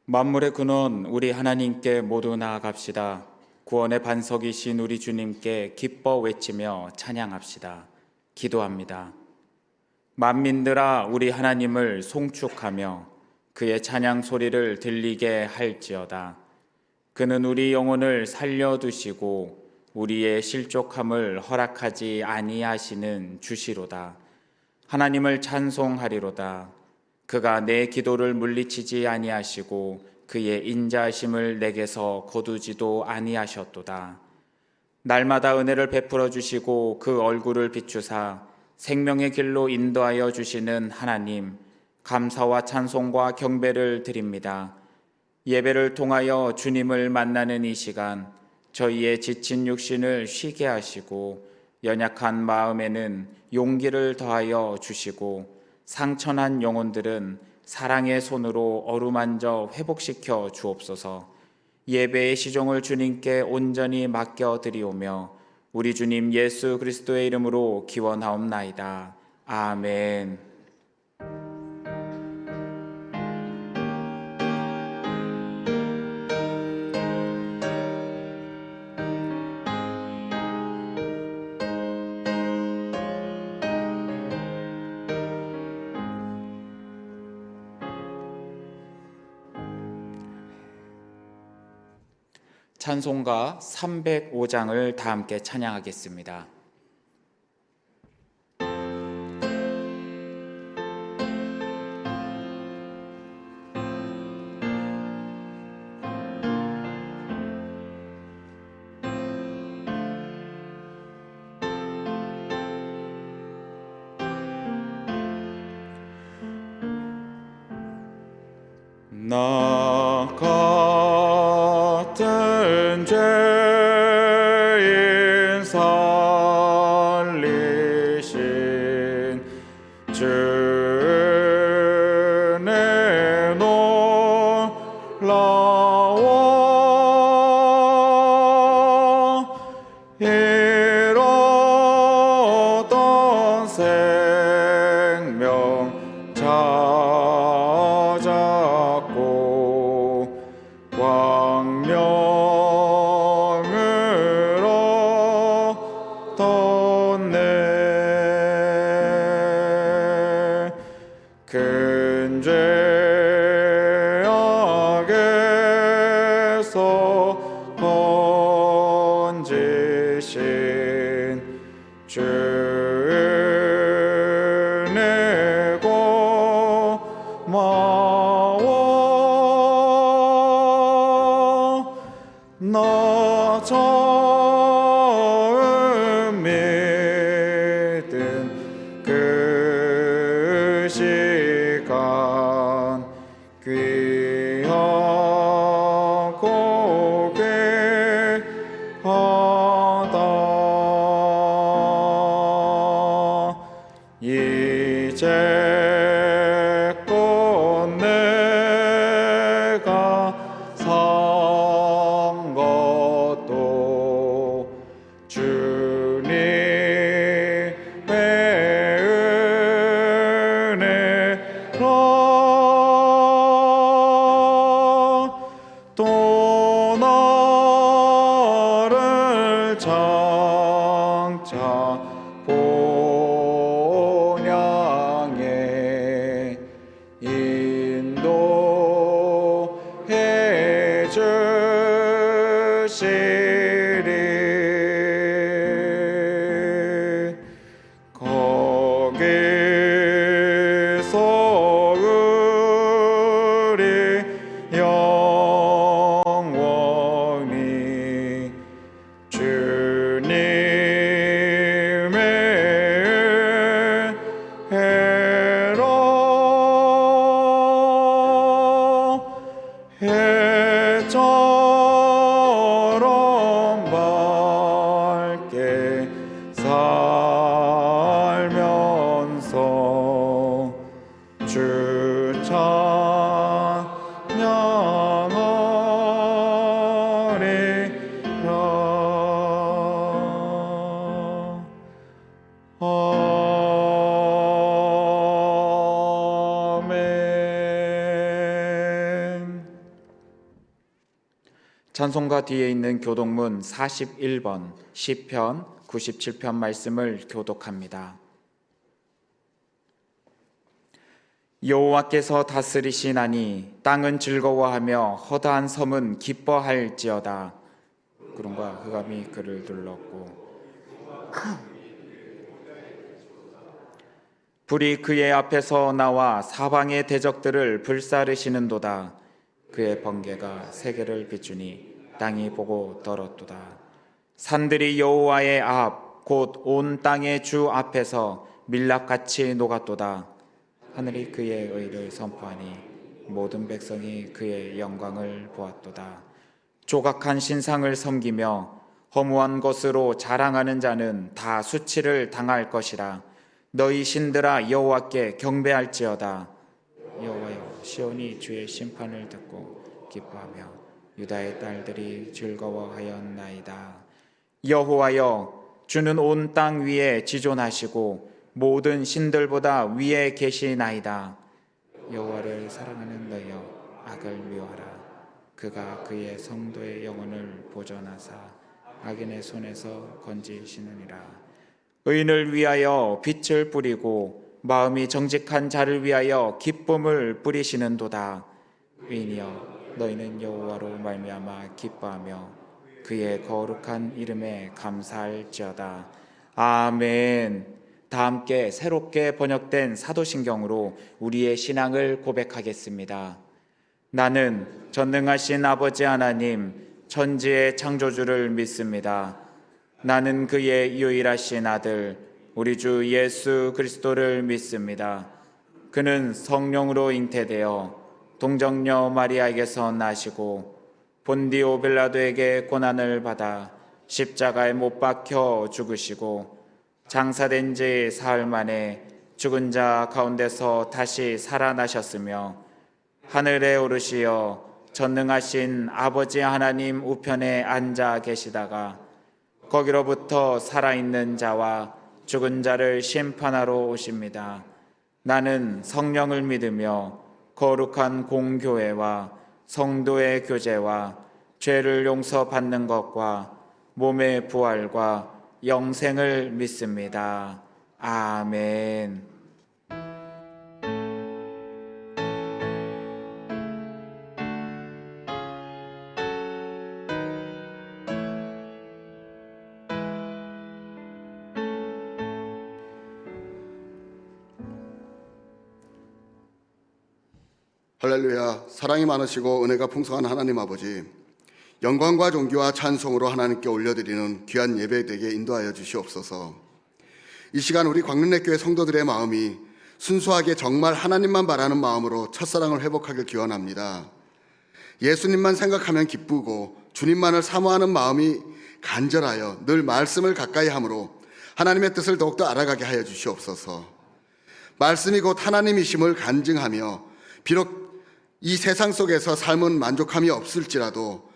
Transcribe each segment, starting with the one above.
만물의 근원 우리 하나님께 모두 나아갑시다. 구원의 반석이신 우리 주님께 기뻐 외치며 찬양합시다. 기도합니다. 만민들아 우리 하나님을 송축하며 그의 찬양 소리를 들리게 할지어다. 그는 우리 영혼을 살려두시고 우리의 실족함을 허락하지 아니하시는 주시로다. 하나님을 찬송하리로다. 그가 내 기도를 물리치지 아니하시고 그의 인자하심을 내게서 거두지도 아니하셨도다. 날마다 은혜를 베풀어 주시고 그 얼굴을 비추사 생명의 길로 인도하여 주시는 하나님, 감사와 찬송과 경배를 드립니다. 예배를 통하여 주님을 만나는 이 시간, 저희의 지친 육신을 쉬게 하시고 연약한 마음에는 용기를 더하여 주시고 상처난 영혼들은 사랑의 손으로 어루만져 회복시켜 주옵소서. 예배의 시종을 주님께 온전히 맡겨드리오며 우리 주님 예수 그리스도의 이름으로 기원하옵나이다. 아멘. 찬송가 305장을 다 함께 찬양하겠습니다. 나 같은 죄인 살리신 주의 놀라워 잃었던 생명 찾았고 광명을 얻었네. 큰 죄악에서 건지신 주의 고마워. 나 처음 믿은 그 시간 귀하고 귀하다. 이제껏 내가 산 것도 주님의 은혜라. 또 나를 장차 본향에 인도해 주시리. 거기서 우리 영원히 주님의 찬송가 뒤에 있는 교독문 41번 시편 97편 말씀을 교독합니다. 여호와께서 다스리시나니 땅은 즐거워하며 허다한 섬은 기뻐할지어다. 구름과 흑암이 그를 둘렀고 불이 그의 앞에서 나와 사방의 대적들을 불사르시는도다. 그의 번개가 세계를 비추니 땅이 보고 떨었도다. 산들이 여호와의 앞 곧 온 땅의 주 앞에서 밀랍같이 녹았도다. 하늘이 그의 의를 선포하니 모든 백성이 그의 영광을 보았도다. 조각한 신상을 섬기며 허무한 것으로 자랑하는 자는 다 수치를 당할 것이라. 너희 신들아 여호와께 경배할지어다. 여호와여, 시온이 주의 심판을 듣고 기뻐하며 유다의 딸들이 즐거워하였나이다. 여호와여, 주는 온 땅 위에 지존하시고 모든 신들보다 위에 계시나이다. 여호와를 사랑하는 너희여, 악을 미워하라. 그가 그의 성도의 영혼을 보존하사 악인의 손에서 건지시느니라. 의인을 위하여 빛을 뿌리고 마음이 정직한 자를 위하여 기쁨을 뿌리시는도다. 의인이여, 너희는 여호와로 말미암아 기뻐하며 그의 거룩한 이름에 감사할지어다. 아멘. 다 함께 새롭게 번역된 사도신경으로 우리의 신앙을 고백하겠습니다. 나는 전능하신 아버지 하나님, 천지의 창조주를 믿습니다. 나는 그의 유일하신 아들 우리 주 예수 그리스도를 믿습니다. 그는 성령으로 잉태되어 동정녀 마리아에게서 나시고 본디오 빌라도에게 고난을 받아 십자가에 못 박혀 죽으시고 장사된 지 사흘 만에 죽은 자 가운데서 다시 살아나셨으며 하늘에 오르시어 전능하신 아버지 하나님 우편에 앉아 계시다가 거기로부터 살아있는 자와 죽은 자를 심판하러 오십니다. 나는 성령을 믿으며 거룩한 공교회와 성도의 교제와 죄를 용서받는 것과 몸의 부활과 영생을 믿습니다. 아멘. 할렐루야. 사랑이 많으시고 은혜가 풍성한 하나님 아버지, 영광과 존귀와 찬송으로 하나님께 올려드리는 귀한 예배 되게 인도하여 주시옵소서. 이 시간 우리 광릉내교회 성도들의 마음이 순수하게 정말 하나님만 바라는 마음으로 첫사랑을 회복하길 기원합니다. 예수님만 생각하면 기쁘고 주님만을 사모하는 마음이 간절하여 늘 말씀을 가까이 함으로 하나님의 뜻을 더욱더 알아가게 하여 주시옵소서. 말씀이 곧 하나님이심을 간증하며 비록 이 세상 속에서 삶은 만족함이 없을지라도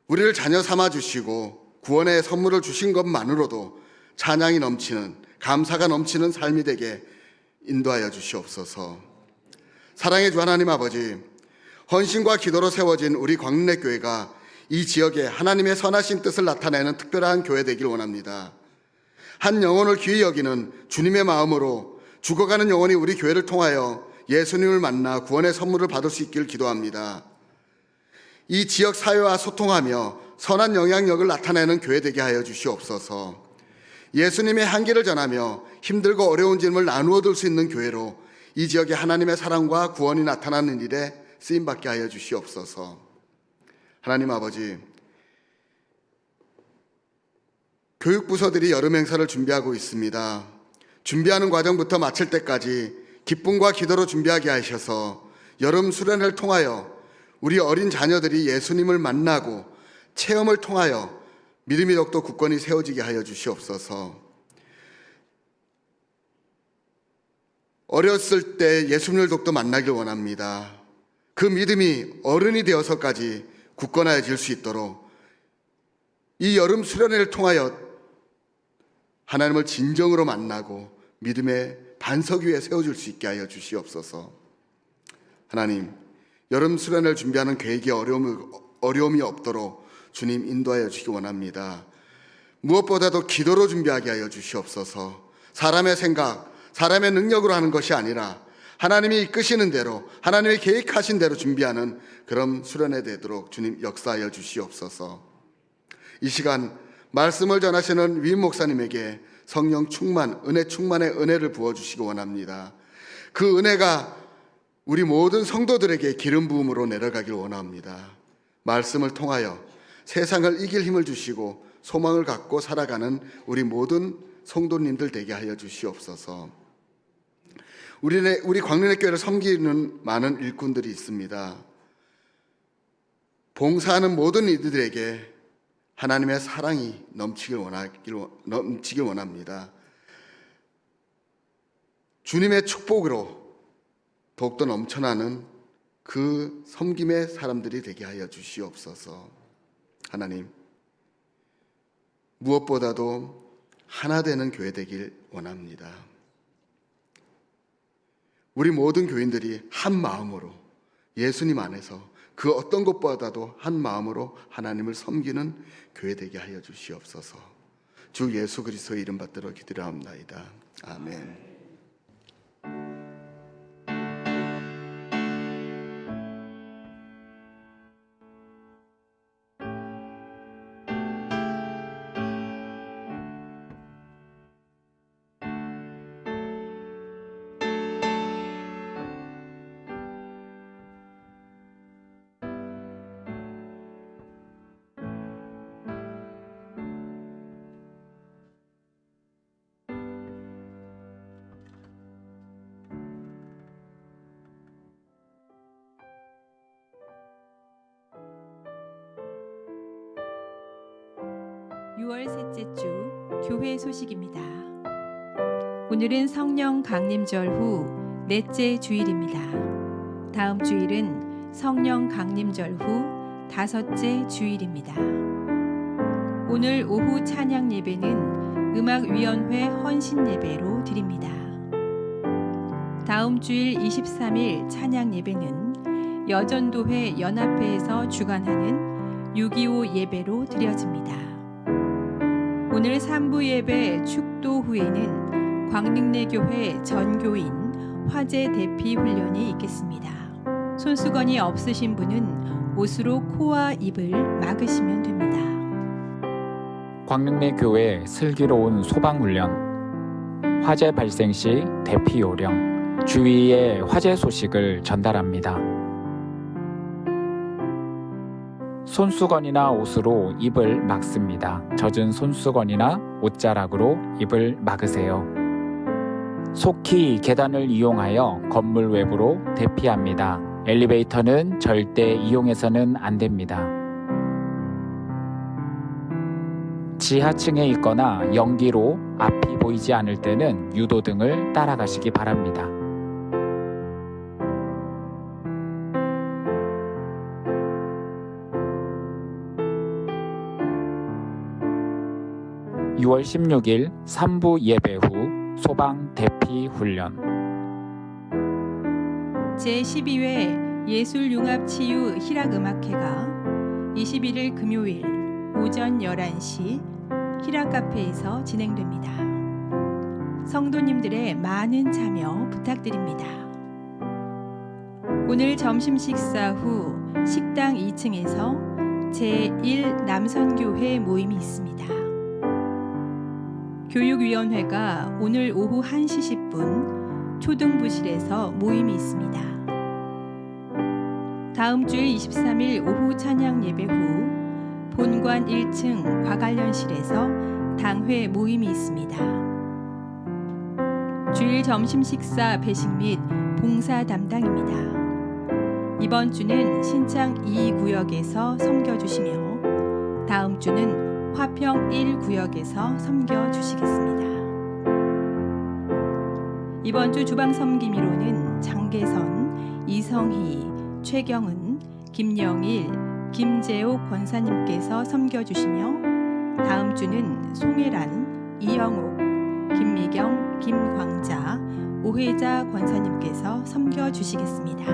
우리를 자녀 삼아 주시고 구원의 선물을 주신 것만으로도 찬양이 넘치는, 감사가 넘치는 삶이 되게 인도하여 주시옵소서. 사랑의 주 하나님 아버지, 헌신과 기도로 세워진 우리 광릉내교회가 이 지역에 하나님의 선하신 뜻을 나타내는 특별한 교회 되길 원합니다. 한 영혼을 귀히 여기는 주님의 마음으로 죽어가는 영혼이 우리 교회를 통하여 예수님을 만나 구원의 선물을 받을 수 있기를 기도합니다. 이 지역 사회와 소통하며 선한 영향력을 나타내는 교회 되게 하여 주시옵소서. 예수님의 향기를 전하며 힘들고 어려운 짐을 나누어 들 수 있는 교회로 이 지역에 하나님의 사랑과 구원이 나타나는 일에 쓰임받게 하여 주시옵소서. 하나님 아버지, 교육부서들이 여름 행사를 준비하고 있습니다. 준비하는 과정부터 마칠 때까지 기쁨과 기도로 준비하게 하셔서 여름 수련회를 통하여 우리 어린 자녀들이 예수님을 만나고 체험을 통하여 믿음이 더욱더 굳건히 세워지게 하여 주시옵소서. 어렸을 때 예수님을 더욱더 만나길 원합니다. 그 믿음이 어른이 되어서까지 굳건해질 수 있도록 이 여름 수련회를 통하여 하나님을 진정으로 만나고 믿음의 반석 위에 세워줄 수 있게 하여 주시옵소서. 하나님, 여름 수련을 준비하는 계획에 어려움이 없도록 주님 인도하여 주시기 원합니다. 무엇보다도 기도로 준비하게 하여 주시옵소서. 사람의 생각, 사람의 능력으로 하는 것이 아니라 하나님이 이끄시는 대로, 하나님이 계획하신 대로 준비하는 그런 수련회 되도록 주님 역사하여 주시옵소서. 이 시간 말씀을 전하시는 위임 목사님에게 성령 충만, 은혜 충만의 은혜를 부어주시기 원합니다. 그 은혜가 우리 모든 성도들에게 기름 부음으로 내려가길 원합니다. 말씀을 통하여 세상을 이길 힘을 주시고 소망을 갖고 살아가는 우리 모든 성도님들 되게 하여 주시옵소서. 우리 광련의 교회를 섬기는 많은 일꾼들이 있습니다. 봉사하는 모든 이들에게 하나님의 사랑이 넘치길 원합니다. 주님의 축복으로 더욱더 넘쳐나는 그 섬김의 사람들이 되게 하여 주시옵소서. 하나님, 무엇보다도 하나 되는 교회 되길 원합니다. 우리 모든 교인들이 한 마음으로 예수님 안에서 그 어떤 것보다도 한 마음으로 하나님을 섬기는 교회 되게 하여 주시옵소서. 주 예수 그리스도의 이름 받들어 기도하옵나이다. 아멘. (6월) 셋째 주 교회 소식입니다. 오늘은 성령 강림절 후 넷째 주일입니다. 다음 주일은 성령 강림절 후 다섯째 주일입니다. 오늘 오후 찬양 예배는 음악위원회 헌신 예배로 드립니다. 다음 주일 23일 찬양 예배는 여전도회 연합회에서 주관하는 6.25 예배로 드려집니다. 오늘 3부 예배 축도 후에는 광능내교회 전교인 화재 대피 훈련이 있겠습니다. 손수건이 없으신 분은 옷으로 코와 입을 막으시면 됩니다. 광릉내교회 슬기로운 소방훈련, 화재 발생 시 대피 요령, 주위에 화재 소식을 전달합니다. 손수건이나 옷으로 입을 막습니다. 젖은 손수건이나 옷자락으로 입을 막으세요. 속히 계단을 이용하여 건물 외부로 대피합니다. 엘리베이터는 절대 이용해서는 안 됩니다. 지하층에 있거나 연기로 앞이 보이지 않을 때는 유도등을 따라가시기 바랍니다. (6월 16일) 3부 예배 후 소방 대피 훈련. 제12회 예술융합치유 희락음악회가 21일 금요일 오전 11시 희락카페에서 진행됩니다. 성도님들의 많은 참여 부탁드립니다. 오늘 점심 식사 후 식당 2층에서 제1 남선교회 모임이 있습니다. 교육위원회가 오늘 오후 1시 10분 초등부실에서 모임이 있습니다. 다음 주일 23일 오후 찬양 예배 후 본관 1층 과관련실에서 당회 모임이 있습니다. 주일 점심 식사 배식 및 봉사 담당입니다. 이번 주는 신창 2구역에서 섬겨주시며 다음 주는 화평 1구역에서 섬겨주시겠습니다. 이번 주 주방 섬김이로는 장계선, 이성희, 최경은, 김영일, 김재옥 권사님께서 섬겨주시며 다음 주는 송혜란, 이영옥, 김미경, 김광자, 오혜자 권사님께서 섬겨주시겠습니다.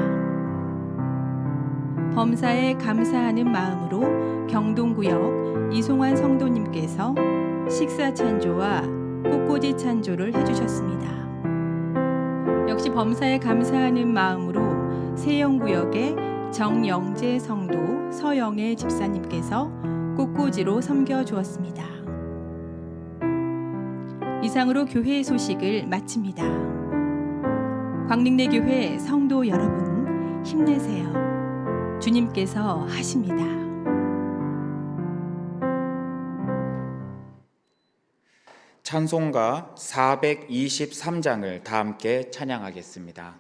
범사에 감사하는 마음으로 경동구역 이송환 성도님께서 식사 찬조와 꽃꽂이 찬조를 해주셨습니다. 역시 범사에 감사하는 마음으로 세영구역의 정영재 성도 서영애 집사님께서 꽃꽂이로 섬겨주었습니다. 이상으로 교회 소식을 마칩니다. 광릉내 교회 성도 여러분 힘내세요. 주님께서 하십니다. 찬송가 423장을 다 함께 찬양하겠습니다.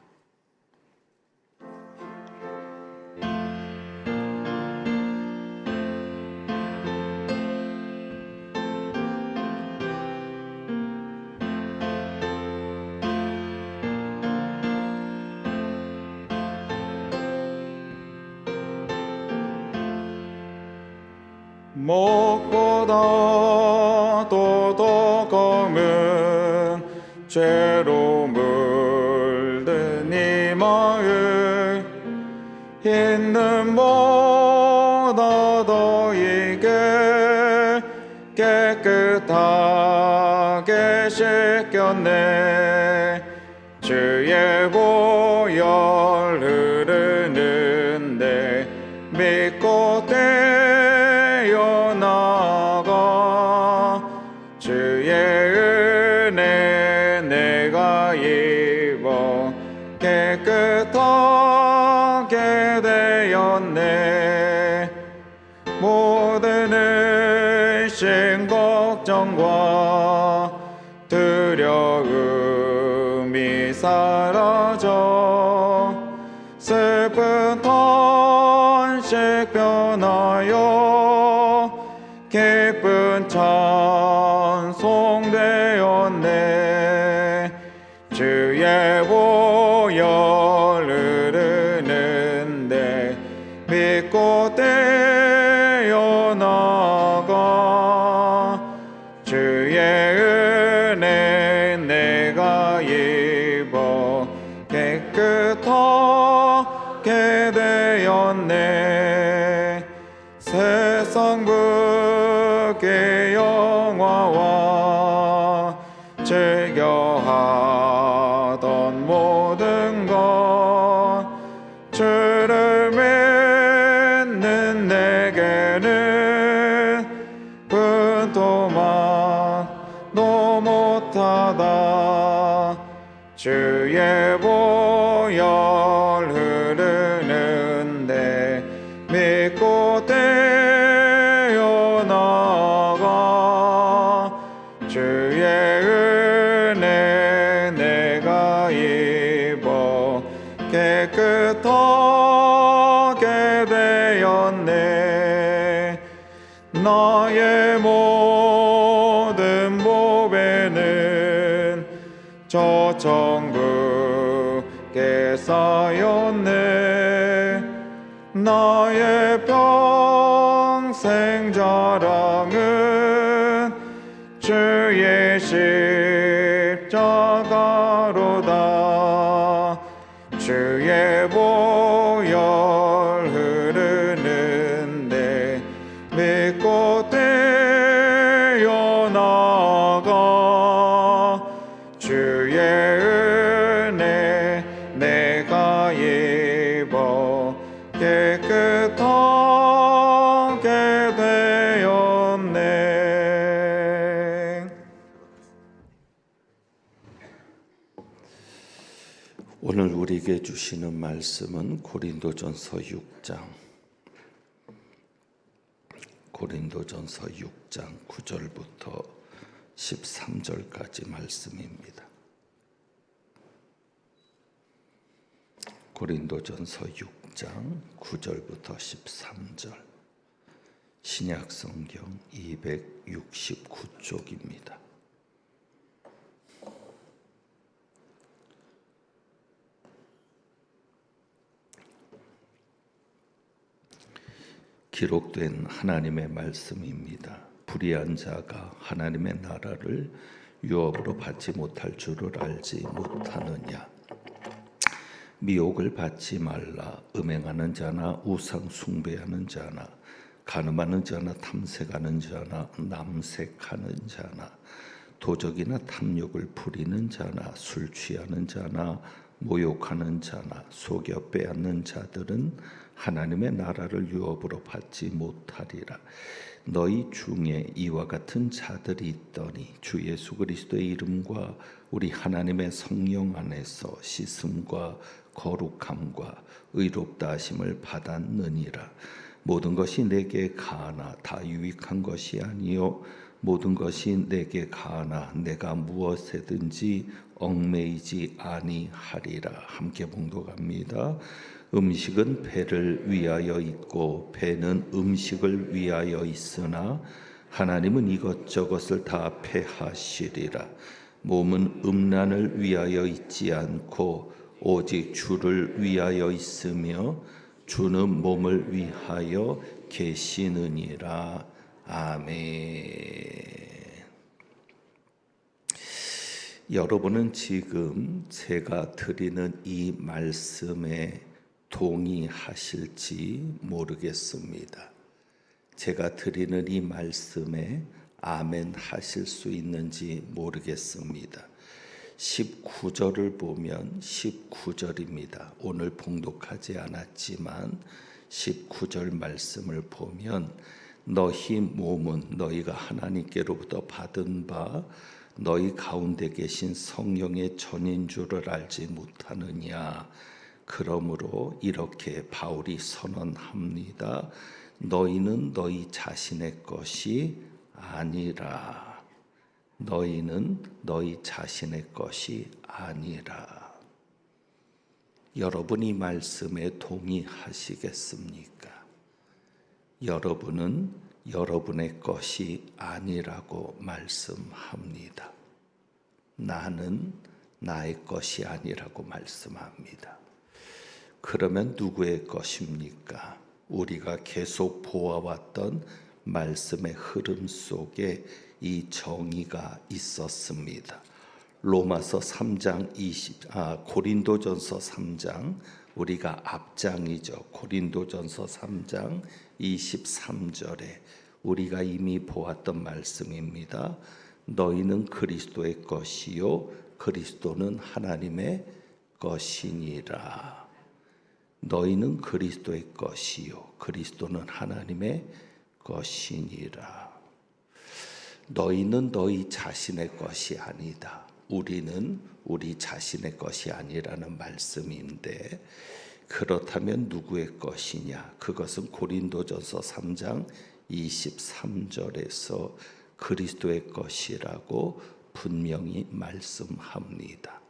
목보다 더 검은 죄로 물든 이 마음 있는 보다 더 이게 깨끗하게 씻겼네. 주의 보혈 흐르는데 믿고 떼어나가 주의 은혜 내가 입어 깨끗하게 되었네. 모든 의심 걱정과 두려움이 사라져 슬픈 탄식 변하여 기쁜 찬송 되었네. 주의 보혈 흐르는데 믿고 떼어나가 주의 은혜 내가 입어 깨끗하게 되었네. 세상 북의 영화와 즐겨하던 모든 것 주를 믿는 내게는 분토만도 못하다. 주의 보혈 흐르는데 믿고 떼어나가 주의 은혜 내가 입어 깨끗하게 되었네. 나의 모든 보배는 저 천국에 쌓였네. 나의 평생 자랑은 주의 십자가로다. 주의 보혈 흐르는데 믿고 떼어나가 주의 은혜 내가 입어 깨끗하게 되었네. 오늘 우리에게 주시는 말씀은 고린도전서 6장 9절부터 13절까지 말씀입니다. 고린도전서 6장 9절부터 13절, 신약성경 269쪽입니다. 기록된 하나님의 말씀입니다. 불의한 자가 하나님의 나라를 유업으로 받지 못할 줄을 알지 못하느냐. 미혹을 받지 말라. 음행하는 자나 우상 숭배하는 자나 간음하는 자나 탐색하는 자나 남색하는 자나 도적이나 탐욕을 부리는 자나 술 취하는 자나 모욕하는 자나 속여 빼앗는 자들은 하나님의 나라를 유업으로 받지 못하리라. 너희 중에 이와 같은 자들이 있더니 주 예수 그리스도의 이름과 우리 하나님의 성령 안에서 씻음과 거룩함과 의롭다 하심을 받았느니라. 모든 것이 내게 가하나 다 유익한 것이 아니요 모든 것이 내게 가하나 내가 무엇에든지 얽매이지 아니하리라. 함께 봉독합니다. 음식은 배를 위하여 있고 배는 음식을 위하여 있으나 하나님은 이것저것을 다 패하시리라. 몸은 음란을 위하여 있지 않고 오직 주를 위하여 있으며 주는 몸을 위하여 계시느니라. 아멘. 여러분은 지금 제가 드리는 이 말씀에 동의하실지 모르겠습니다. 제가 드리는 이 말씀에 아멘 하실 수 있는지 모르겠습니다. 19절을 보면 19절입니다. 오늘 봉독하지 않았지만 19절 말씀을 보면 너희 몸은 너희가 하나님께로부터 받은 바 너희 가운데 계신 성령의 전인 줄을 알지 못하느냐. 그러므로 이렇게 바울이 선언합니다. 너희는 너희 자신의 것이 아니라. 너희는 너희 자신의 것이 아니라. 여러분 이 말씀에 동의하시겠습니까? 여러분은 여러분의 것이 아니라고 말씀합니다. 나는 나의 것이 아니라고 말씀합니다. 그러면 누구의 것입니까? 우리가 계속 보아왔던 말씀의 흐름 속에 이 정의가 있었습니다. 로마서 3장 고린도전서 3장 우리가 앞장이죠. 고린도전서 3장 23절에 우리가 이미 보았던 말씀입니다. 너희는 그리스도의 것이요 그리스도는 하나님의 것이니라. 너희는 그리스도의 것이요 그리스도는 하나님의 것이니라. 너희는 너희 자신의 것이 아니다. 우리는 우리 자신의 것이 아니라는 말씀인데 그렇다면 누구의 것이냐? 그것은 고린도전서 3장 23절에서 그리스도의 것이라고 분명히 말씀합니다.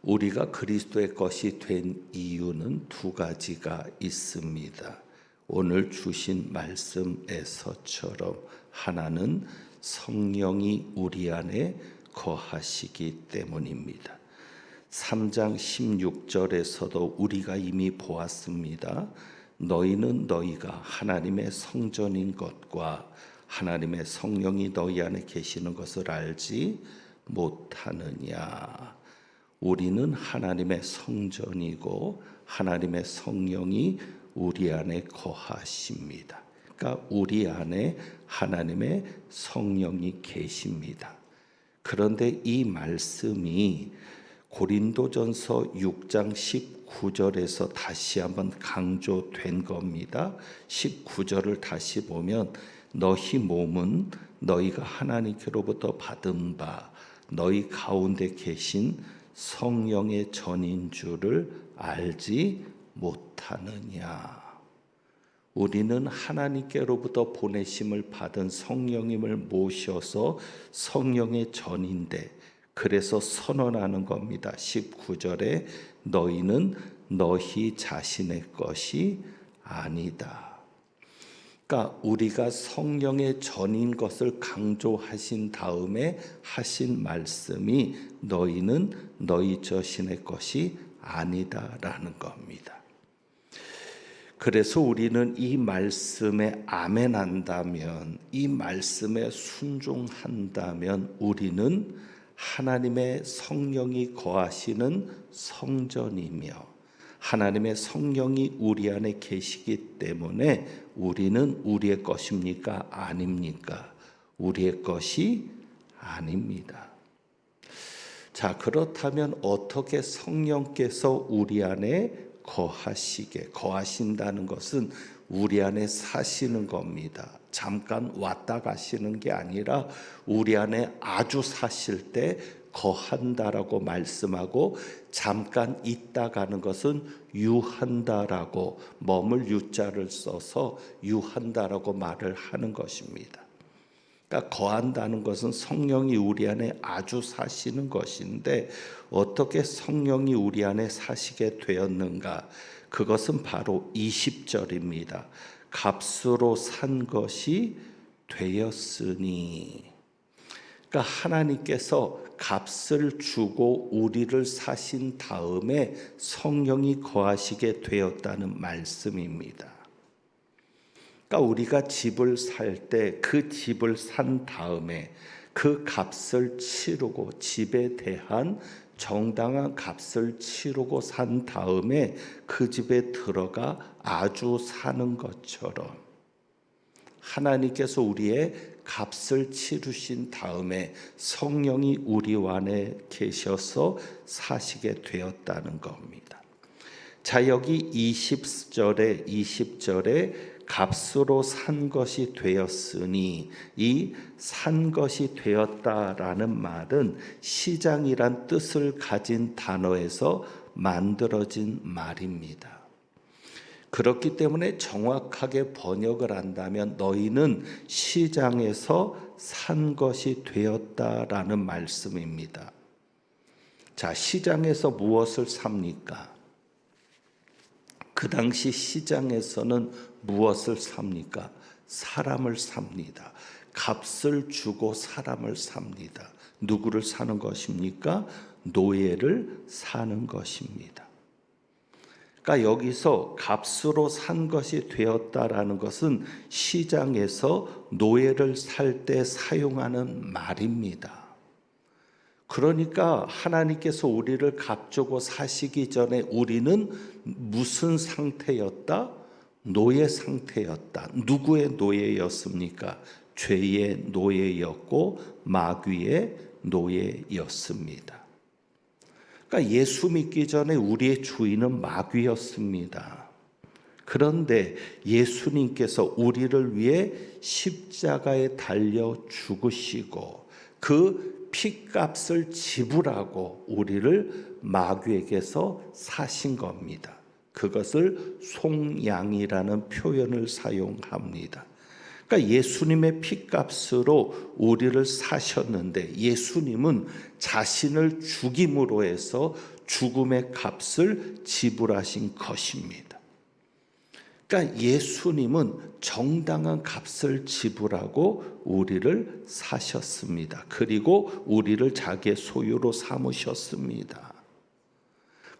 우리가 그리스도의 것이 된 이유는 두 가지가 있습니다. 오늘 주신 말씀에서처럼 하나는 성령이 우리 안에 거하시기 때문입니다. 3장 16절에서도 우리가 이미 보았습니다. 너희는 너희가 하나님의 성전인 것과 하나님의 성령이 너희 안에 계시는 것을 알지 못하느냐. 우리는 하나님의 성전이고 하나님의 성령이 우리 안에 거하십니다. 그러니까 우리 안에 하나님의 성령이 계십니다. 그런데 이 말씀이 고린도전서 6장 19절에서 다시 한번 강조된 겁니다. 19절을 다시 보면 너희 몸은 너희가 하나님께로부터 받은 바 너희 가운데 계신 성령의 전인 줄을 알지 못하느냐. 우리는 하나님께로부터 보내심을 받은 성령님을 모셔서 성령의 전인데 그래서 선언하는 겁니다. 19절에 너희는 너희 자신의 것이 아니다. 그러니까 우리가 성령의 전인 것을 강조하신 다음에 하신 말씀이 너희는 너희 자신의 것이 아니다라는 겁니다. 그래서 우리는 이 말씀에 아멘한다면, 이 말씀에 순종한다면 우리는 하나님의 성령이 거하시는 성전이며 하나님의 성령이 우리 안에 계시기 때문에 우리는 우리의 것입니까? 아닙니까? 우리의 것이 아닙니다. 자, 그렇다면 어떻게 성령께서 우리 안에 거하신다는 것은 우리 안에 사시는 겁니다. 잠깐 왔다 가시는 게 아니라 우리 안에 아주 사실 때 거한다라고 말씀하고, 잠깐 있다 가는 것은 유한다라고 머물 유자를 써서 유한다라고 말을 하는 것입니다. 그러니까 거한다는 것은 성령이 우리 안에 아주 사시는 것인데, 어떻게 성령이 우리 안에 사시게 되었는가? 그것은 바로 20절입니다. 값으로 산 것이 되었으니. 그러니까 하나님께서 값을 주고 우리를 사신 다음에 성령이 거하시게 되었다는 말씀입니다. 그러니까 우리가 집을 살 때 그 집을 산 다음에 그 값을 치르고, 집에 대한 정당한 값을 치르고 산 다음에 그 집에 들어가 아주 사는 것처럼, 하나님께서 우리의 값을 치르신 다음에 성령이 우리 안에 계셔서 사시게 되었다는 겁니다. 자, 여기 20절에 값으로 산 것이 되었으니, 이 산 것이 되었다라는 말은 시장이란 뜻을 가진 단어에서 만들어진 말입니다. 그렇기 때문에 정확하게 번역을 한다면 너희는 시장에서 산 것이 되었다라는 말씀입니다. 자, 시장에서 무엇을 삽니까? 그 당시 시장에서는 무엇을 삽니까? 사람을 삽니다. 값을 주고 사람을 삽니다. 누구를 사는 것입니까? 노예를 사는 것입니다. 그러니까 여기서 값으로 산 것이 되었다라는 것은 시장에서 노예를 살 때 사용하는 말입니다. 그러니까 하나님께서 우리를 값 주고 사시기 전에 우리는 무슨 상태였다? 노예 상태였다. 누구의 노예였습니까? 죄의 노예였고 마귀의 노예였습니다. 그러니까 예수 믿기 전에 우리의 주인은 마귀였습니다. 그런데 예수님께서 우리를 위해 십자가에 달려 죽으시고 그 피값을 지불하고 우리를 마귀에게서 사신 겁니다. 그것을 송양이라는 표현을 사용합니다. 그러니까 예수님의 피값으로 우리를 사셨는데, 예수님은 자신을 죽임으로 해서 죽음의 값을 지불하신 것입니다. 그러니까 예수님은 정당한 값을 지불하고 우리를 사셨습니다. 그리고 우리를 자기의 소유로 삼으셨습니다.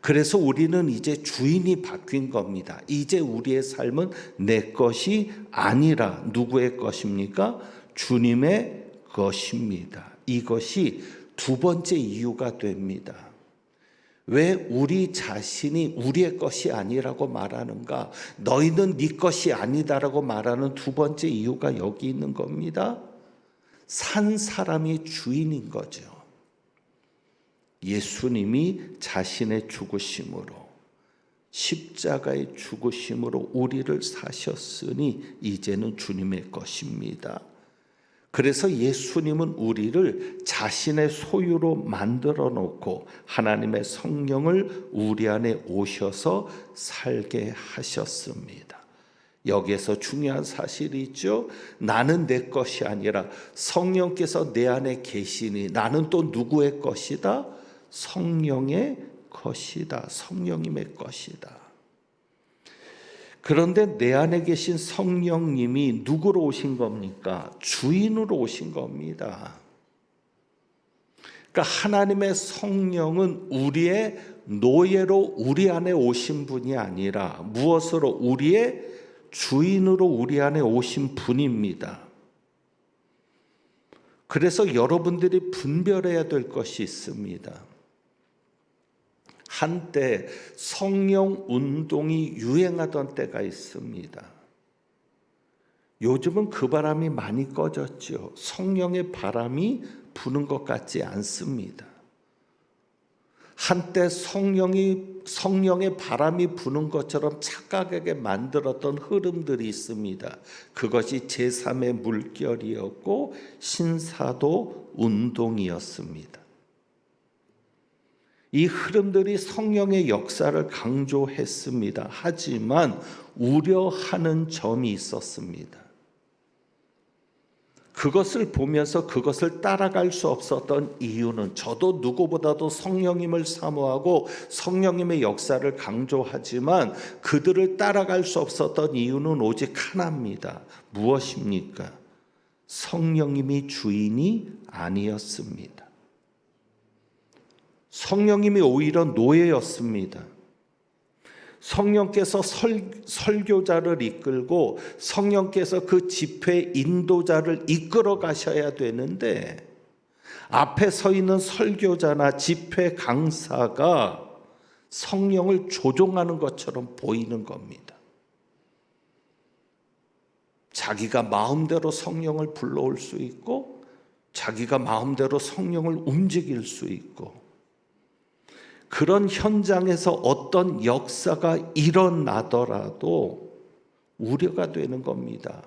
그래서 우리는 이제 주인이 바뀐 겁니다. 이제 우리의 삶은 내 것이 아니라 누구의 것입니까? 주님의 것입니다. 이것이 두 번째 이유가 됩니다. 왜 우리 자신이 우리의 것이 아니라고 말하는가? 너희는 네 것이 아니다라고 말하는 두 번째 이유가 여기 있는 겁니다. 산 사람이 주인인 거죠. 예수님이 자신의 죽으심으로, 십자가의 죽으심으로 우리를 사셨으니 이제는 주님의 것입니다. 그래서 예수님은 우리를 자신의 소유로 만들어 놓고 하나님의 성령을 우리 안에 오셔서 살게 하셨습니다. 여기에서 중요한 사실이 있죠. 나는 내 것이 아니라 성령께서 내 안에 계시니 나는 또 누구의 것이다? 성령의 것이다. 성령님의 것이다. 그런데 내 안에 계신 성령님이 누구로 오신 겁니까? 주인으로 오신 겁니다. 그러니까 하나님의 성령은 우리의 노예로 우리 안에 오신 분이 아니라 무엇으로? 우리의 주인으로 우리 안에 오신 분입니다. 그래서 여러분들이 분별해야 될 것이 있습니다. 한때 성령 운동이 유행하던 때가 있습니다. 요즘은 그 바람이 많이 꺼졌죠. 성령의 바람이 부는 것 같지 않습니다. 한때 성령의 바람이 부는 것처럼 착각하게 만들었던 흐름들이 있습니다. 그것이 제3의 물결이었고 신사도 운동이었습니다. 이 흐름들이 성령의 역사를 강조했습니다. 하지만 우려하는 점이 있었습니다. 그것을 보면서 그것을 따라갈 수 없었던 이유는, 저도 누구보다도 성령님을 사모하고 성령님의 역사를 강조하지만 그들을 따라갈 수 없었던 이유는 오직 하나입니다. 무엇입니까? 성령님이 주인이 아니었습니다. 성령님이 오히려 노예였습니다. 성령께서 설교자를 이끌고 성령께서 그 집회 인도자를 이끌어 가셔야 되는데, 앞에 서 있는 설교자나 집회 강사가 성령을 조종하는 것처럼 보이는 겁니다. 자기가 마음대로 성령을 불러올 수 있고 자기가 마음대로 성령을 움직일 수 있고, 그런 현장에서 어떤 역사가 일어나더라도 우려가 되는 겁니다.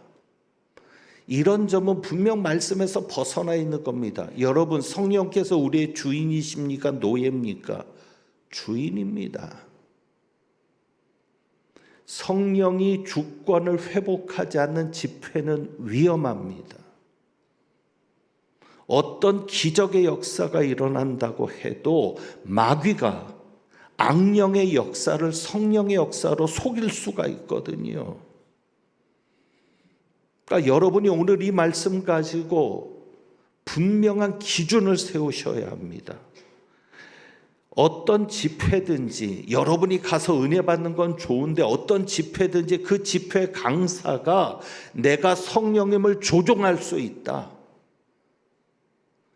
이런 점은 분명 말씀에서 벗어나 있는 겁니다. 여러분, 성령께서 우리의 주인이십니까? 노예입니까? 주인입니다. 성령이 주권을 회복하지 않는 집회는 위험합니다. 어떤 기적의 역사가 일어난다고 해도 마귀가 악령의 역사를 성령의 역사로 속일 수가 있거든요. 그러니까 여러분이 오늘 이 말씀 가지고 분명한 기준을 세우셔야 합니다. 어떤 집회든지, 여러분이 가서 은혜 받는 건 좋은데 어떤 집회든지 그 집회 강사가 내가 성령님을 조종할 수 있다,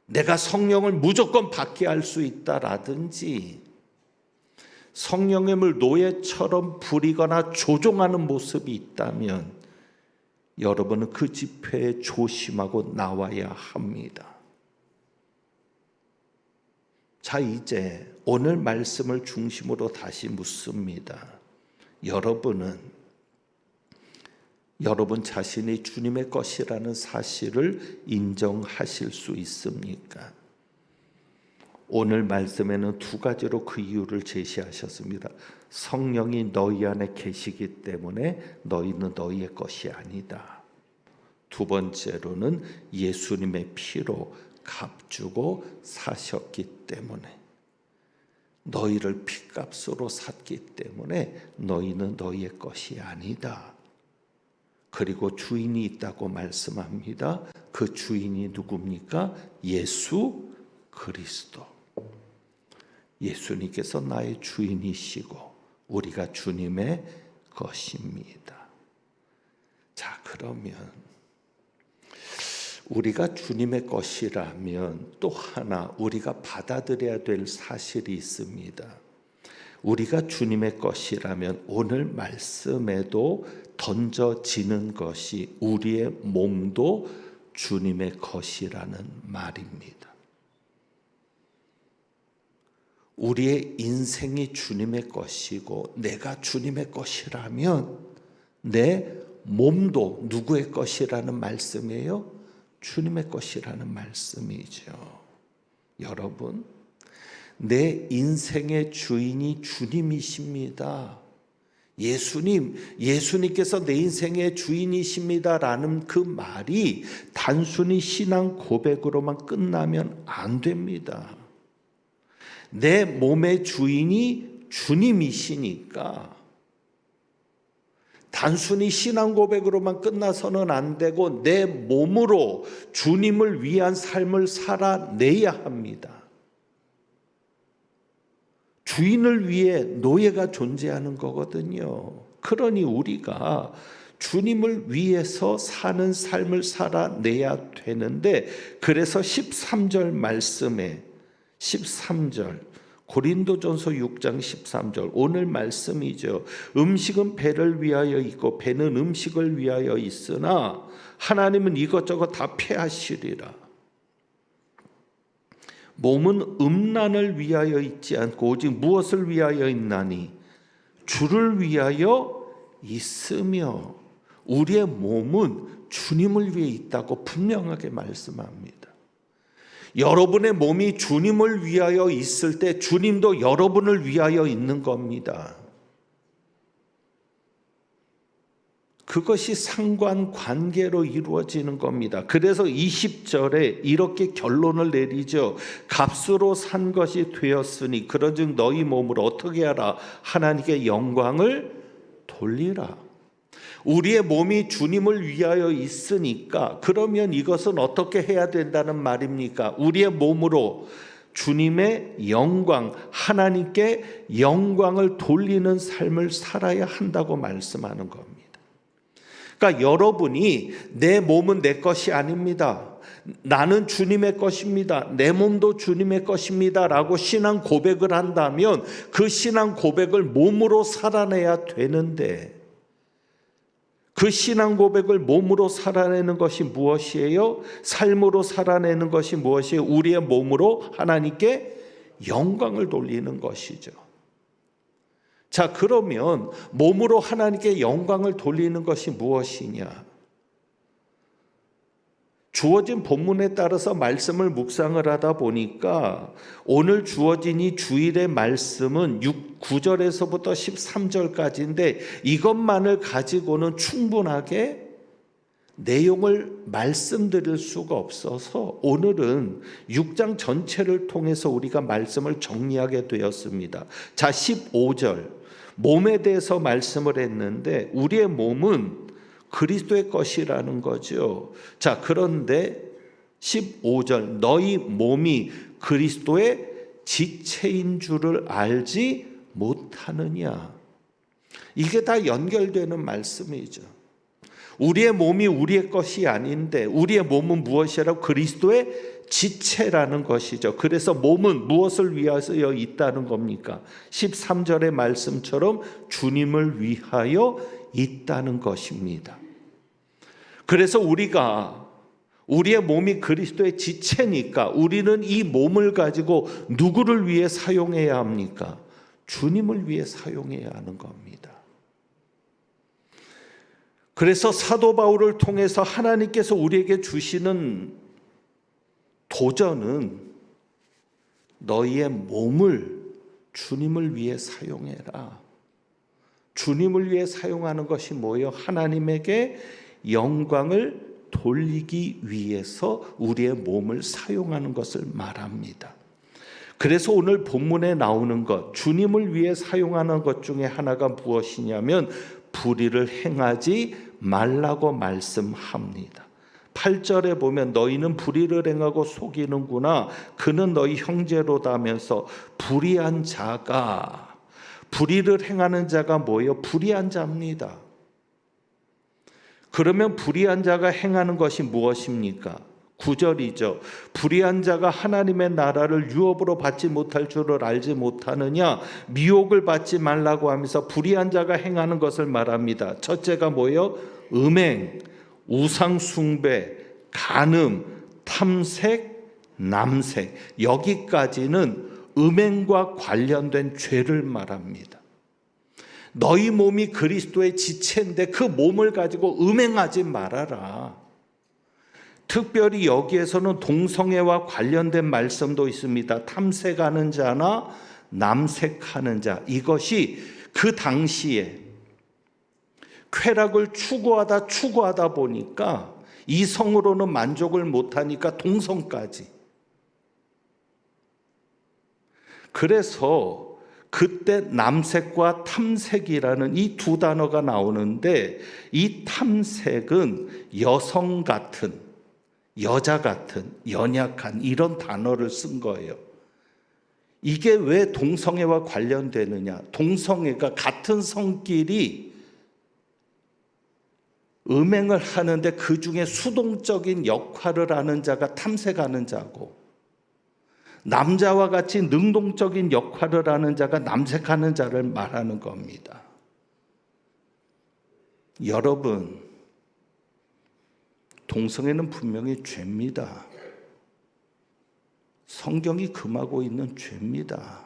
내가 성령을 무조건 받게 할 수 있다라든지, 성령님을 노예처럼 부리거나 조종하는 모습이 있다면 여러분은 그 집회에 조심하고 나와야 합니다. 자, 이제 오늘 말씀을 중심으로 다시 묻습니다. 여러분 자신이 주님의 것이라는 사실을 인정하실 수 있습니까? 오늘 말씀에는 두 가지로 그 이유를 제시하셨습니다. 성령이 너희 안에 계시기 때문에 너희는 너희의 것이 아니다. 두 번째로는 예수님의 피로 값주고 사셨기 때문에, 너희를 핏값으로 샀기 때문에 너희는 너희의 것이 아니다. 그리고 주인이 있다고 말씀합니다. 그 주인이 누굽니까? 예수 그리스도. 예수님께서 나의 주인이시고 우리가 주님의 것입니다. 자, 그러면 우리가 주님의 것이라면 또 하나 우리가 받아들여야 될 사실이 있습니다. 우리가 주님의 것이라면 오늘 말씀에도 던져지는 것이 우리의 몸도 주님의 것이라는 말입니다. 우리의 인생이 주님의 것이고 내가 주님의 것이라면 내 몸도 누구의 것이라는 말씀이에요? 주님의 것이라는 말씀이죠. 여러분, 내 인생의 주인이 주님이십니다. 예수님께서 내 인생의 주인이십니다라는 그 말이 단순히 신앙 고백으로만 끝나면 안 됩니다. 내 몸의 주인이 주님이시니까 단순히 신앙 고백으로만 끝나서는 안 되고 내 몸으로 주님을 위한 삶을 살아내야 합니다. 주인을 위해 노예가 존재하는 거거든요. 그러니 우리가 주님을 위해서 사는 삶을 살아내야 되는데, 그래서 13절 말씀에 13절 고린도전서 6장 13절 오늘 말씀이죠. 음식은 배를 위하여 있고 배는 음식을 위하여 있으나 하나님은 이것저것 다 패하시리라. 몸은 음란을 위하여 있지 않고 오직 무엇을 위하여 있나니 주를 위하여 있으며, 우리의 몸은 주님을 위해 있다고 분명하게 말씀합니다. 여러분의 몸이 주님을 위하여 있을 때 주님도 여러분을 위하여 있는 겁니다. 그것이 상관관계로 이루어지는 겁니다. 그래서 20절에 이렇게 결론을 내리죠. 값으로 산 것이 되었으니 그런즉 너희 몸을 어떻게 하라? 하나님께 영광을 돌리라. 우리의 몸이 주님을 위하여 있으니까 그러면 이것은 어떻게 해야 된다는 말입니까? 우리의 몸으로 주님의 영광, 하나님께 영광을 돌리는 삶을 살아야 한다고 말씀하는 겁니다. 그러니까 여러분이 내 몸은 내 것이 아닙니다. 나는 주님의 것입니다. 내 몸도 주님의 것입니다. 라고 신앙 고백을 한다면 그 신앙 고백을 몸으로 살아내야 되는데, 그 신앙 고백을 몸으로 살아내는 것이 무엇이에요? 삶으로 살아내는 것이 무엇이에요? 우리의 몸으로 하나님께 영광을 돌리는 것이죠. 자, 그러면 몸으로 하나님께 영광을 돌리는 것이 무엇이냐? 주어진 본문에 따라서 말씀을 묵상을 하다 보니까 오늘 주어진 이 주일의 말씀은 9절에서부터 13절까지인데 이것만을 가지고는 충분하게 내용을 말씀드릴 수가 없어서 오늘은 6장 전체를 통해서 우리가 말씀을 정리하게 되었습니다. 자, 15절 몸에 대해서 말씀을 했는데 우리의 몸은 그리스도의 것이라는 거죠. 자, 그런데 15절 너희 몸이 그리스도의 지체인 줄을 알지 못하느냐. 이게 다 연결되는 말씀이죠. 우리의 몸이 우리의 것이 아닌데 우리의 몸은 무엇이라고? 그리스도의 지체라는 것이죠. 그래서 몸은 무엇을 위하여 있다는 겁니까? 13절의 말씀처럼 주님을 위하여 있다는 것입니다. 그래서 우리의 몸이 그리스도의 지체니까 우리는 이 몸을 가지고 누구를 위해 사용해야 합니까? 주님을 위해 사용해야 하는 겁니다. 그래서 사도 바울을 통해서 하나님께서 우리에게 주시는 도전은 너희의 몸을 주님을 위해 사용해라. 주님을 위해 사용하는 것이 뭐예요? 하나님에게 영광을 돌리기 위해서 우리의 몸을 사용하는 것을 말합니다. 그래서 오늘 본문에 나오는 것, 주님을 위해 사용하는 것 중에 하나가 무엇이냐면 불의를 행하지 말라고 말씀합니다. 8절에 보면 너희는 불의를 행하고 속이는구나. 그는 너희 형제로다면서 불의한 자가, 불의를 행하는 자가 뭐예요? 불의한 자입니다. 그러면 불의한 자가 행하는 것이 무엇입니까? 9절이죠. 불의한 자가 하나님의 나라를 유업으로 받지 못할 줄을 알지 못하느냐? 미혹을 받지 말라고 하면서 불의한 자가 행하는 것을 말합니다. 첫째가 뭐예요? 음행, 우상숭배, 간음, 탐색, 남색. 여기까지는 음행과 관련된 죄를 말합니다. 너희 몸이 그리스도의 지체인데 그 몸을 가지고 음행하지 말아라. 특별히 여기에서는 동성애와 관련된 말씀도 있습니다. 탐색하는 자나 남색하는 자, 이것이 그 당시에 쾌락을 추구하다 보니까 이성으로는 만족을 못하니까 동성까지. 그래서 그때 남색과 탐색이라는 이 두 단어가 나오는데 이 탐색은 여성 같은, 여자 같은, 연약한 이런 단어를 쓴 거예요. 이게 왜 동성애와 관련되느냐? 동성애가 같은 성끼리 음행을 하는데 그 중에 수동적인 역할을 하는 자가 탐색하는 자고, 남자와 같이 능동적인 역할을 하는 자가 남색하는 자를 말하는 겁니다. 여러분, 동성애는 분명히 죄입니다. 성경이 금하고 있는 죄입니다.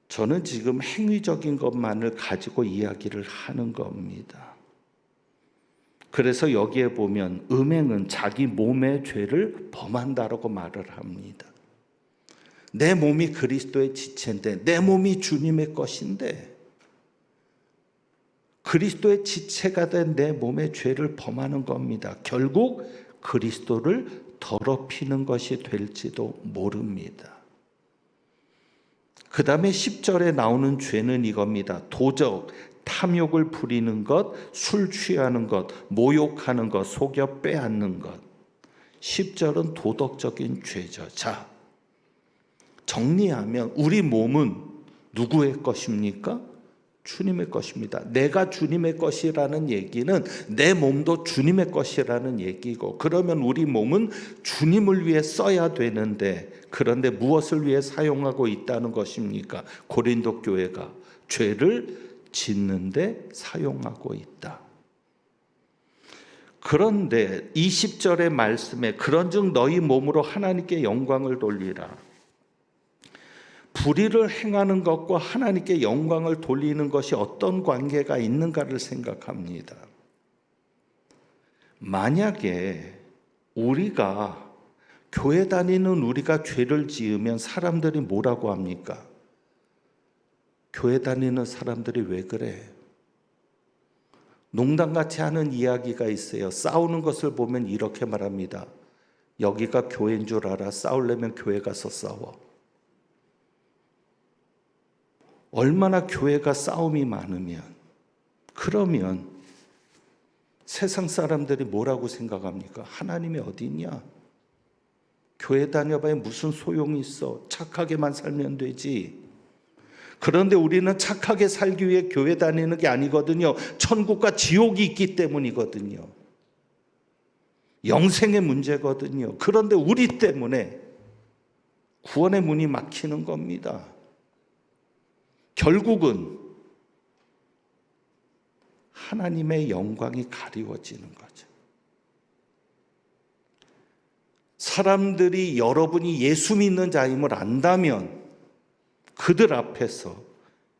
저는 지금 행위적인 것만을 가지고 이야기를 하는 겁니다. 그래서 여기에 보면 음행은 자기 몸의 죄를 범한다라고 말을 합니다. 내 몸이 그리스도의 지체인데, 내 몸이 주님의 것인데, 그리스도의 지체가 된 내 몸의 죄를 범하는 겁니다. 결국 그리스도를 더럽히는 것이 될지도 모릅니다. 그 다음에 10절에 나오는 죄는 이겁니다. 도적, 탐욕을 부리는 것, 술 취하는 것, 모욕하는 것, 속여 빼앗는 것. 10절은 도덕적인 죄죠. 자, 정리하면 우리 몸은 누구의 것입니까? 주님의 것입니다. 내가 주님의 것이라는 얘기는 내 몸도 주님의 것이라는 얘기고, 그러면 우리 몸은 주님을 위해 써야 되는데, 그런데 무엇을 위해 사용하고 있다는 것입니까? 고린도 교회가 죄를 짓는데 사용하고 있다. 그런데 20절의 말씀에 그런즉 너희 몸으로 하나님께 영광을 돌리라. 불의를 행하는 것과 하나님께 영광을 돌리는 것이 어떤 관계가 있는가를 생각합니다. 만약에 우리가 교회 다니는 우리가 죄를 지으면 사람들이 뭐라고 합니까? 교회 다니는 사람들이 왜 그래? 농담같이 하는 이야기가 있어요. 싸우는 것을 보면 이렇게 말합니다. 여기가 교회인 줄 알아. 싸우려면 교회 가서 싸워. 얼마나 교회가 싸움이 많으면, 그러면 세상 사람들이 뭐라고 생각합니까? 하나님이 어디 있냐? 교회 다녀봐야 무슨 소용이 있어? 착하게만 살면 되지. 그런데 우리는 착하게 살기 위해 교회 다니는 게 아니거든요. 천국과 지옥이 있기 때문이거든요. 영생의 문제거든요. 그런데 우리 때문에 구원의 문이 막히는 겁니다. 결국은 하나님의 영광이 가리워지는 거죠. 사람들이 여러분이 예수 믿는 자임을 안다면 그들 앞에서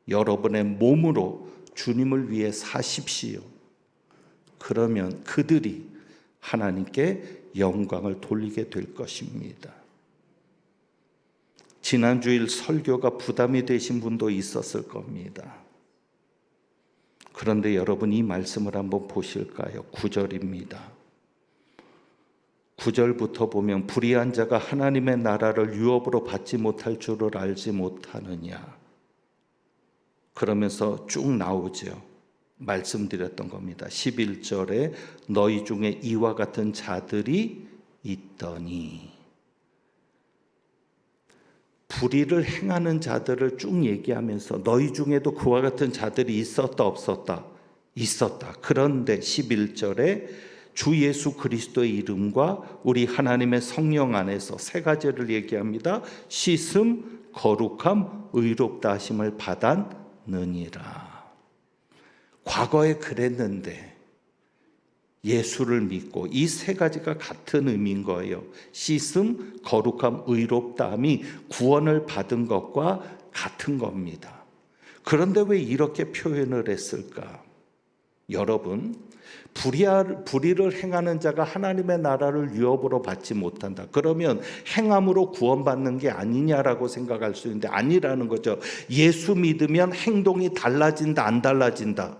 여러분의 몸으로 주님을 위해 사십시오. 그러면 그들이 하나님께 영광을 돌리게 될 것입니다. 지난주일 설교가 부담이 되신 분도 있었을 겁니다. 그런데 여러분 이 말씀을 한번 보실까요? 9절입니다. 9절부터 보면 불의한 자가 하나님의 나라를 유업으로 받지 못할 줄을 알지 못하느냐. 그러면서 쭉 나오죠. 말씀드렸던 겁니다. 11절에 너희 중에 이와 같은 자들이 있더니, 불의를 행하는 자들을 쭉 얘기하면서 너희 중에도 그와 같은 자들이 있었다 없었다? 있었다. 그런데 11절에 주 예수 그리스도의 이름과 우리 하나님의 성령 안에서 세 가지를 얘기합니다. 씻음, 거룩함, 의롭다 하심을 받았느니라. 과거에 그랬는데 예수를 믿고 이 세 가지가 같은 의미인 거예요. 씻음, 거룩함, 의롭다함이 구원을 받은 것과 같은 겁니다. 그런데 왜 이렇게 표현을 했을까? 여러분, 불의를 행하는 자가 하나님의 나라를 유업으로 받지 못한다. 그러면 행함으로 구원받는 게 아니냐라고 생각할 수 있는데 아니라는 거죠. 예수 믿으면 행동이 달라진다, 안 달라진다?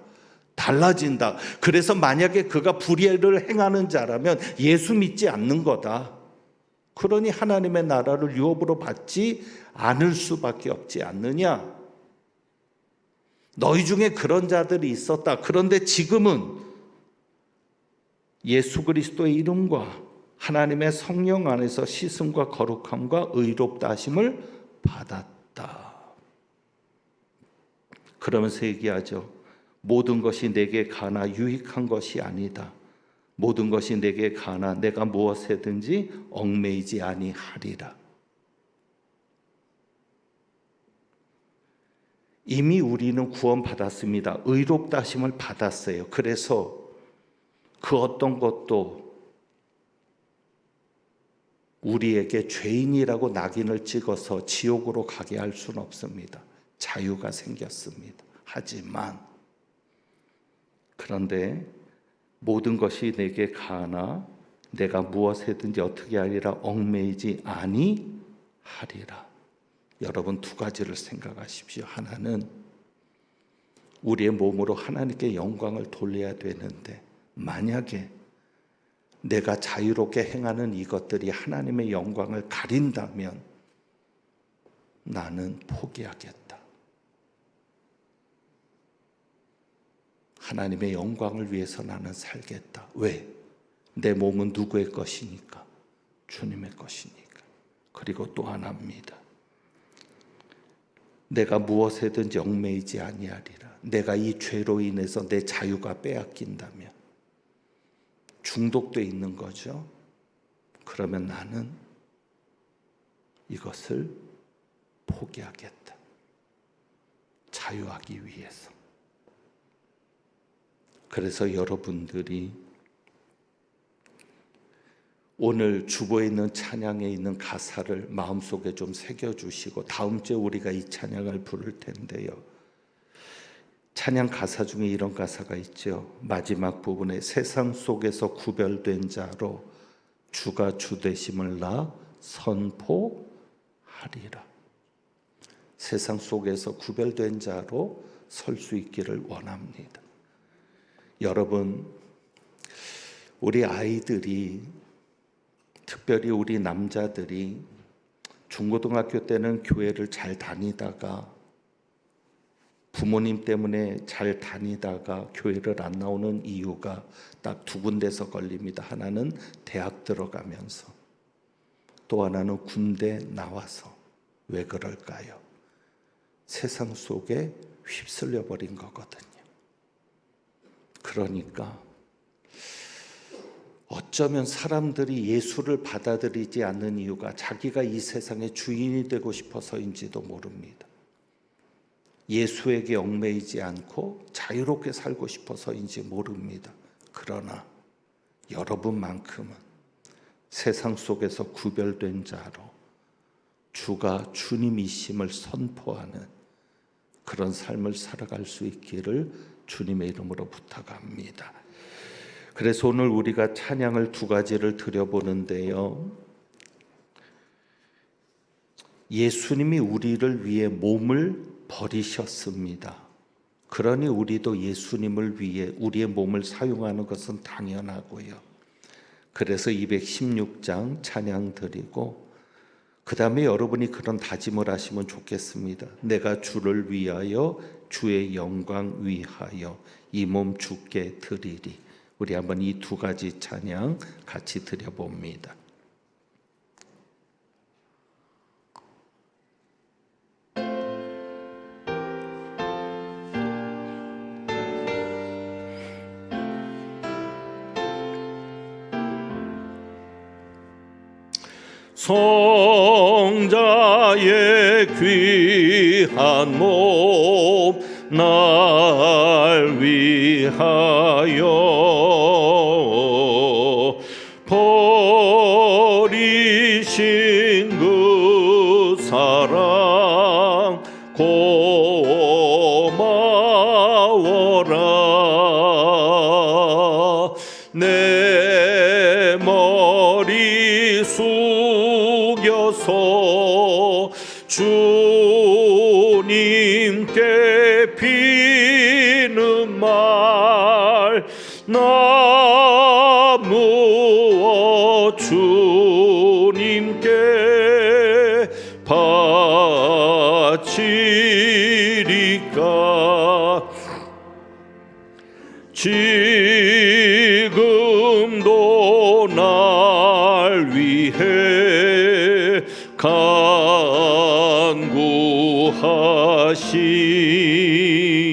달라진다. 그래서 만약에 그가 불의를 행하는 자라면 예수 믿지 않는 거다. 그러니 하나님의 나라를 유업으로 받지 않을 수밖에 없지 않느냐. 너희 중에 그런 자들이 있었다. 그런데 지금은 예수 그리스도의 이름과 하나님의 성령 안에서 씻음과 거룩함과 의롭다 하심을 받았다. 그러면서 얘기하죠. 모든 것이 내게 가나 유익한 것이 아니다. 모든 것이 내게 가나 내가 무엇에든지 얽매이지 아니하리라. 이미 우리는 구원받았습니다. 의롭다 하심을 받았어요. 그래서 그 어떤 것도 우리에게 죄인이라고 낙인을 찍어서 지옥으로 가게 할 수는 없습니다. 자유가 생겼습니다. 하지만 그런데 모든 것이 내게 가나 내가 무엇에든지 어떻게 하리라 얽매이지 아니하리라. 여러분 두 가지를 생각하십시오. 하나는 우리의 몸으로 하나님께 영광을 돌려야 되는데 만약에 내가 자유롭게 행하는 이것들이 하나님의 영광을 가린다면 나는 포기하겠다. 하나님의 영광을 위해서 나는 살겠다. 왜? 내 몸은 누구의 것이니까? 주님의 것이니까. 그리고 또 하나입니다. 내가 무엇에든지 얽매이지 아니하리라. 내가 이 죄로 인해서 내 자유가 빼앗긴다면 중독돼 있는 거죠. 그러면 나는 이것을 포기하겠다. 자유하기 위해서. 그래서 여러분들이 오늘 주보에 있는 찬양에 있는 가사를 마음속에 좀 새겨주시고 다음 주에 우리가 이 찬양을 부를 텐데요. 찬양 가사 중에 이런 가사가 있죠. 마지막 부분에 세상 속에서 구별된 자로 주가 주 되심을 나 선포하리라. 세상 속에서 구별된 자로 설 수 있기를 원합니다. 여러분, 우리 아이들이 특별히 우리 남자들이 중고등학교 때는 교회를 잘 다니다가 부모님 때문에 잘 다니다가 교회를 안 나오는 이유가 딱 두 군데서 걸립니다. 하나는 대학 들어가면서, 또 하나는 군대 나와서. 왜 그럴까요? 세상 속에 휩쓸려 버린 거거든요. 그러니까 어쩌면 사람들이 예수를 받아들이지 않는 이유가 자기가 이 세상의 주인이 되고 싶어서인지도 모릅니다. 예수에게 얽매이지 않고 자유롭게 살고 싶어서인지 모릅니다. 그러나 여러분만큼은 세상 속에서 구별된 자로 주가 주님이심을 선포하는 그런 삶을 살아갈 수 있기를 주님의 이름으로 부탁합니다. 그래서 오늘 우리가 찬양을 두 가지를 드려보는데요. 예수님이 우리를 위해 몸을 버리셨습니다. 그러니 우리도 예수님을 위해 우리의 몸을 사용하는 것은 당연하고요. 그래서 216장 찬양 드리고 그 다음에 여러분이 그런 다짐을 하시면 좋겠습니다. 내가 주를 위하여 주의 영광 위하여 이 몸 주께 드리리. 우리 한번 이 두 가지 찬양 같이 드려봅니다. 성자의 귀한 몸 날 위하여 버리신 그 사랑 고마워라. 내 머리 숙여서 주님께 비는 말 나 무엇 주님께 바치리까. 지금도 날 위해 간구하시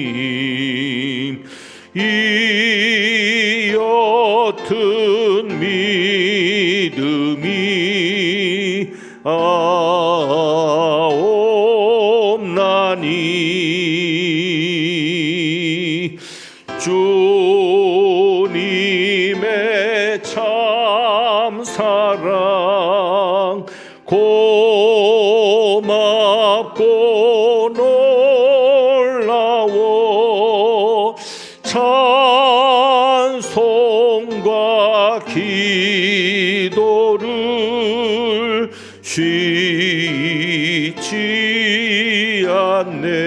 사랑 고맙고 놀라워 찬송과 기도를 쉬지 않네.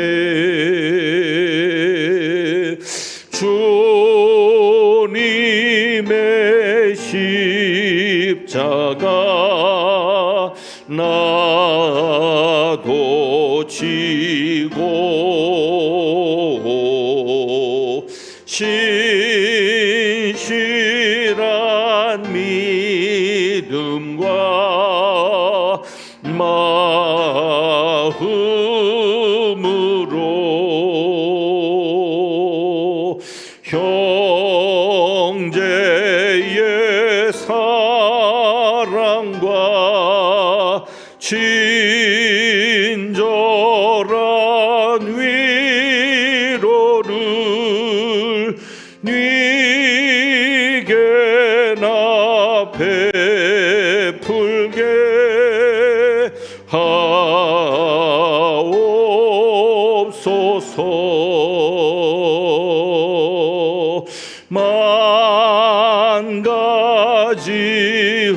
주님의 십자가 나도 지고 신실한 믿음과 마음으로 형제의 사랑과 친절한 위로를 네게나 베풀게 하옵소서. 만 가지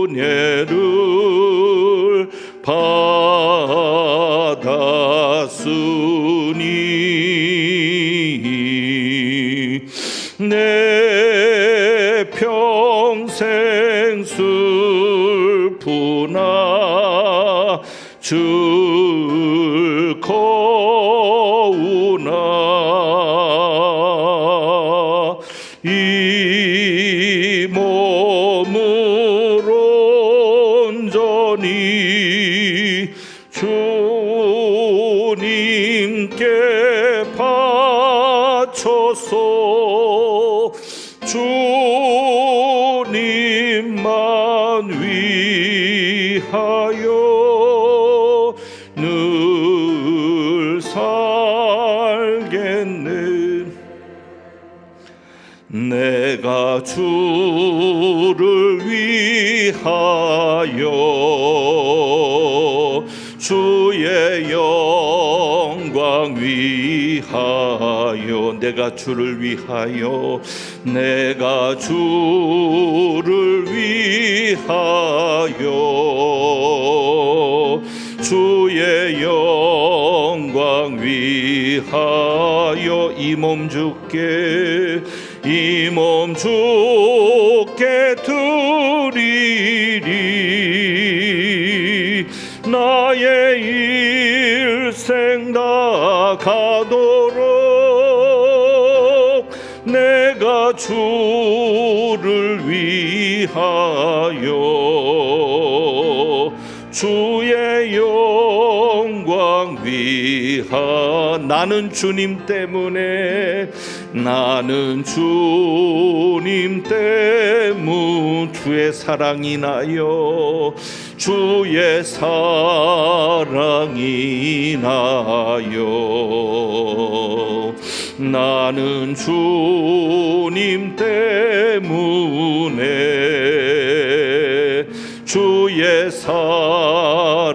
은혜를 받았으니 내 평생 슬프나 즐거우나 이 몸으로 온전히 주님께 바쳐서 주님만 위하여 늘 살겠네. 내가 주를 위하여 주의 영광 위하여 내가 주를 위하여 내가 주를 위하여 주의 영광 위하여 이 몸 주께 드리리. 나의 일생 다 가도록 내가 주를 위하여 주의 영광 위하. 나는 주님 때문에 주의 사랑이 나요 주의 사랑이 나요. 나는 주님 때문에 주의 사랑이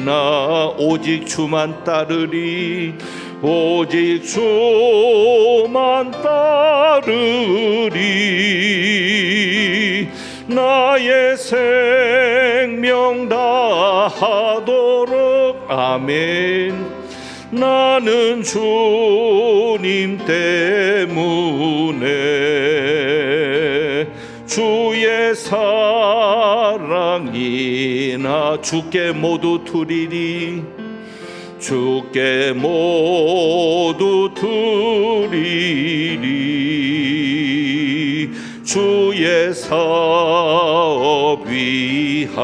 나. 오직 주만 따르리. 오직 주만 따르리. 나의 생명 다하도록. 아멘. 나는 주님 때문에 주의 사랑이 나. 주께 모두 드리리. 주께 모두 드리리. 주의 사업 위하여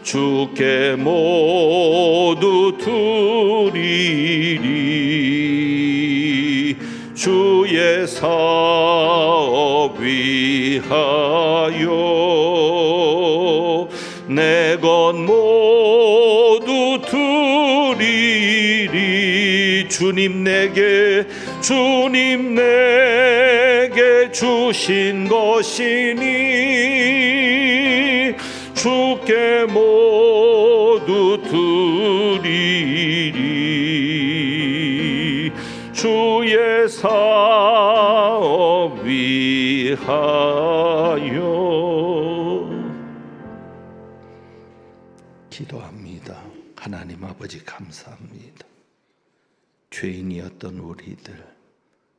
주께 모두 드리리. 주의 사업 위하여 내 것 모두 드리리. 주님 내게 주님 내게 주신 것이니 주께 모두 드리리. 주의 사업 위하여 기도합니다. 하나님 아버지 감사합니다. 죄인이었던 우리들,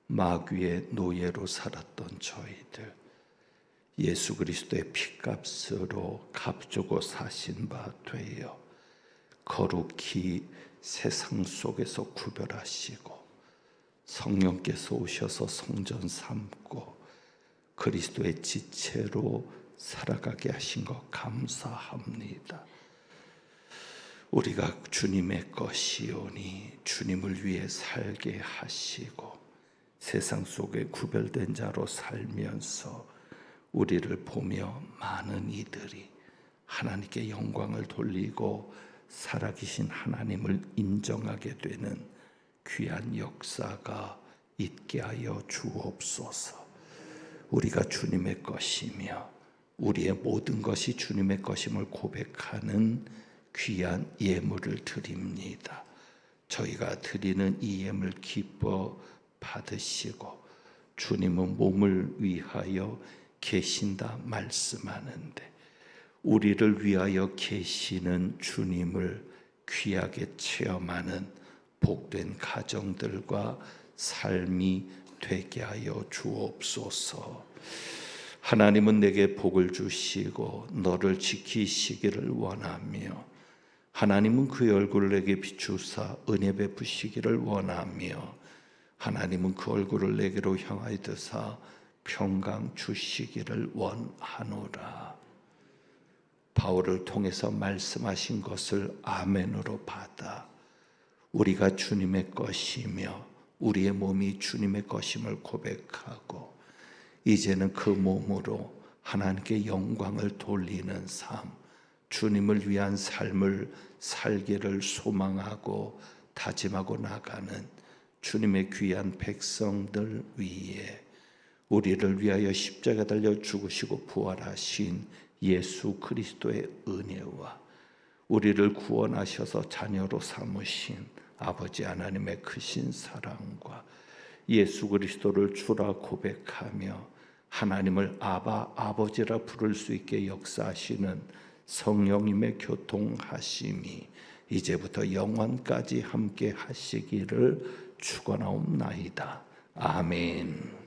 마귀의 노예로 살았던 저희들, 예수 그리스도의 피값으로 값주고 사신 바 되어 거룩히 세상 속에서 구별하시고 성령께서 오셔서 성전 삼고 그리스도의 지체로 살아가게 하신 것 감사합니다. 우리가 주님의 것이오니 주님을 위해 살게 하시고 세상 속에 구별된 자로 살면서 우리를 보며 많은 이들이 하나님께 영광을 돌리고 살아계신 하나님을 인정하게 되는 귀한 역사가 있게 하여 주옵소서. 우리가 주님의 것이며 우리의 모든 것이 주님의 것임을 고백하는 귀한 예물을 드립니다. 저희가 드리는 이 예물 기뻐 받으시고 주님은 몸을 위하여 계신다 말씀하는데 우리를 위하여 계시는 주님을 귀하게 체험하는 복된 가정들과 삶이 되게 하여 주옵소서. 하나님은 내게 복을 주시고 너를 지키시기를 원하며 하나님은 그의 얼굴을 내게 비추사 은혜 베푸시기를 원하며 하나님은 그 얼굴을 내게로 향하여 드사 평강 주시기를 원하노라. 바울을 통해서 말씀하신 것을 아멘으로 받아 우리가 주님의 것이며 우리의 몸이 주님의 것임을 고백하고 이제는 그 몸으로 하나님께 영광을 돌리는 삶, 주님을 위한 삶을 살기를 소망하고 다짐하고 나가는 주님의 귀한 백성들 위에 우리를 위하여 십자가 달려 죽으시고 부활하신 예수 그리스도의 은혜와 우리를 구원하셔서 자녀로 삼으신 아버지 하나님의 크신 사랑과 예수 그리스도를 주라 고백하며 하나님을 아바 아버지라 부를 수 있게 역사하시는 성령님의 교통하심이 이제부터 영원까지 함께 하시기를 축원하옵나이다. 아멘.